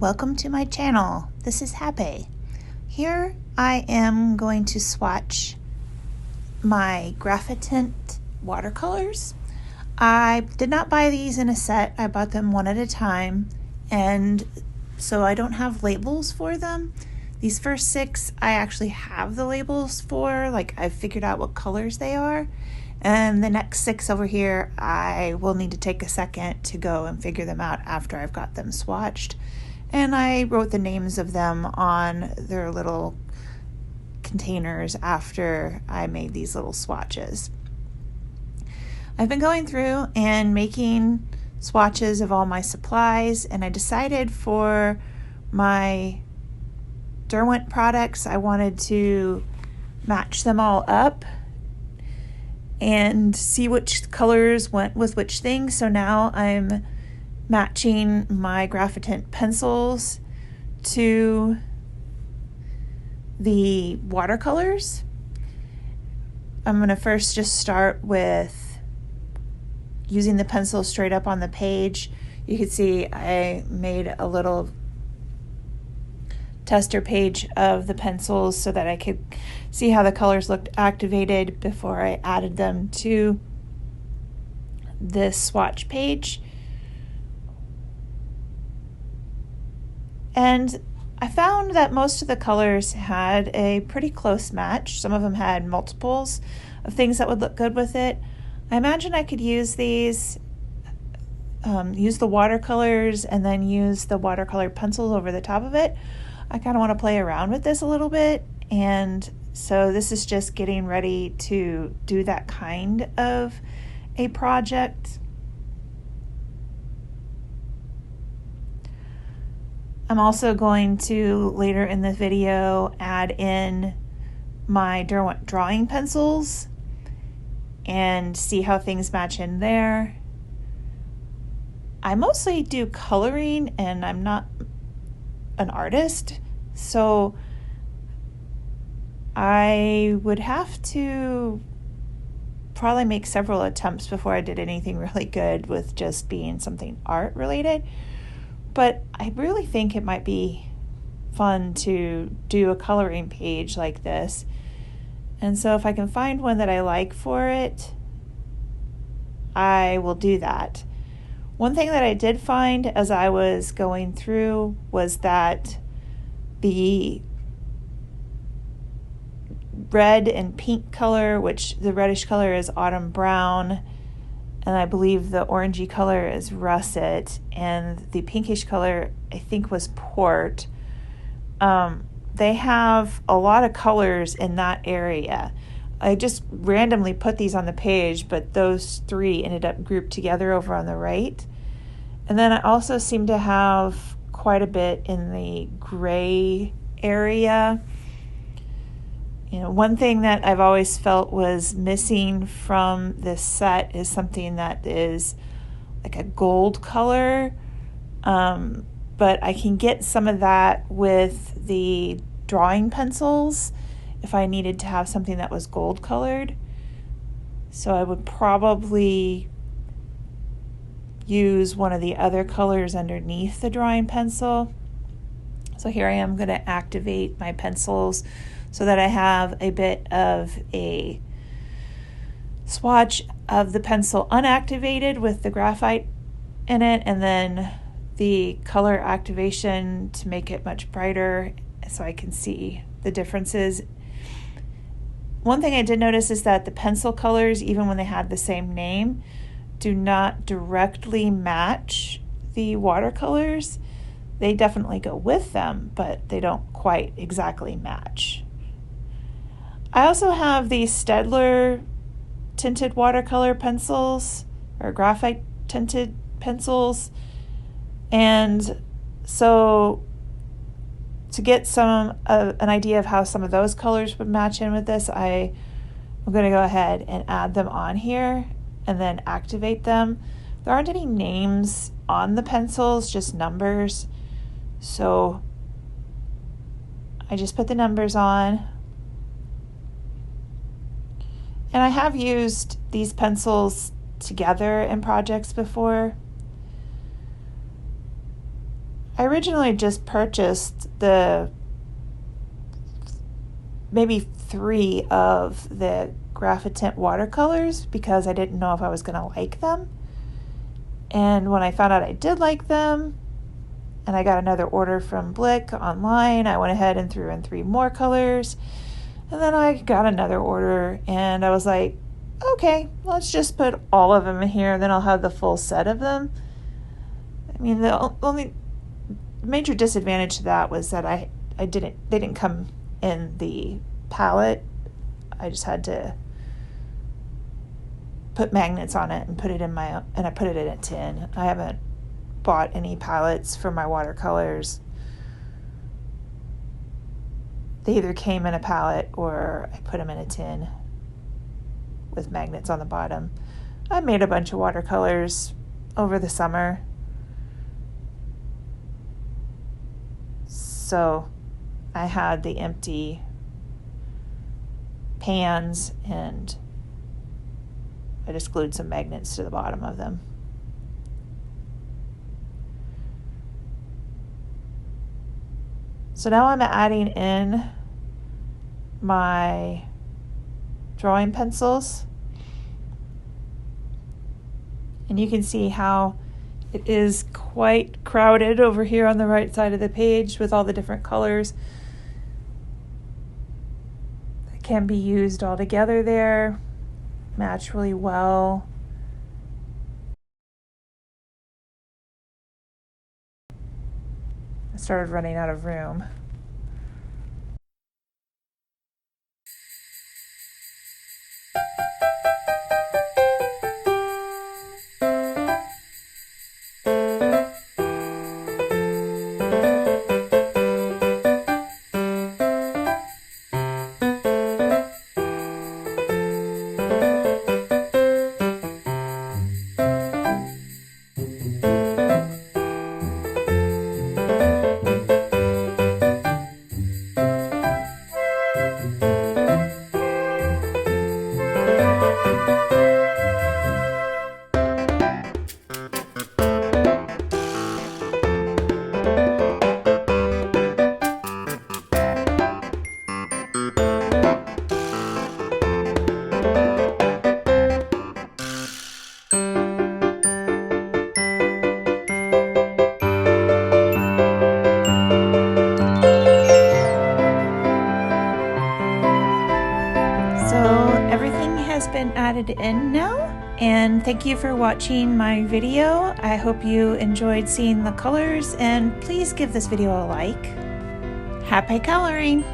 welcome to my channel. This is Happay. Here I am going to swatch my Graphitint watercolors. I did not buy these in a set. I bought them one at a time, and so I don't have labels for them. These first 6 I actually have the labels for, like I've figured out what colors they are. And the next 6 over here, I will need to take a second to go and figure them out after I've got them swatched. And I wrote the names of them on their little containers after I made these little swatches. I've been going through and making swatches of all my supplies, and I decided for my Derwent products I wanted to match them all up and see which colors went with which things. So now I'm matching my Graphitint pencils to the watercolors. I'm going to first just start with using the pencil straight up on the page. You can see I made a little tester page of the pencils so that I could see how the colors looked activated before I added them to this swatch page. And I found that most of the colors had a pretty close match. Some of them had multiples of things that would look good with it. I imagine I could use these, use the watercolors and then use the watercolor pencils over the top of it. I kind of want to play around with this a little bit, and so this is just getting ready to do that kind of a project. I'm also going to, later in the video, add in my Derwent Drawing Pencils and see how things match in there. I mostly do coloring, and I'm not an artist, so I would have to probably make several attempts before I did anything really good with just being something art related. But I really think it might be fun to do a coloring page like this. And so if I can find one that I like for it, I will do that. One thing that I did find as I was going through was that the red and pink color, which the reddish color is autumn brown, and I believe the orangey color is russet, and the pinkish color I think was port. They have a lot of colors in that area. I just randomly put these on the page, but those 3 ended up grouped together over on the right. And then I also seem to have quite a bit in the gray area. You know, one thing that I've always felt was missing from this set is something that is like a gold color, but I can get some of that with the drawing pencils if I needed to have something that was gold colored. So I would probably use one of the other colors underneath the drawing pencil. So here I am going to activate my pencils so that I have a bit of a swatch of the pencil unactivated with the graphite in it, and then the color activation to make it much brighter so I can see the differences. One thing I did notice is that the pencil colors, even when they had the same name, do not directly match the watercolors. They definitely go with them, but they don't quite exactly match. I also have these Staedler tinted watercolor pencils, or graphite tinted pencils, and so to get an idea of how some of those colors would match in with this, I'm going to go ahead and add them on here and then activate them. There aren't any names on the pencils, just numbers. So I just put the numbers on. And I have used these pencils together in projects before. I originally just purchased the maybe 3 of the Graphitint watercolors because I didn't know if I was going to like them. And when I found out I did like them, and I got another order from Blick online, I went ahead and threw in 3 more colors. And then I got another order, and I was like, okay, let's just put all of them in here, and then I'll have the full set of them. I mean, the only major disadvantage to that was that they didn't come in the palette. I just had to put magnets on it and put it in and I put it in a tin. I haven't bought any palettes for my watercolors. They either came in a palette or I put them in a tin with magnets on the bottom. I made a bunch of watercolors over the summer, so I had the empty pans and I just glued some magnets to the bottom of them. So now I'm adding in my drawing pencils, and you can see how it is quite crowded over here on the right side of the page with all the different colors that can be used all together there, match really well. I started running out of room. Been added in now, and thank you for watching my video. I hope you enjoyed seeing the colors, and please give this video a like. Happy coloring!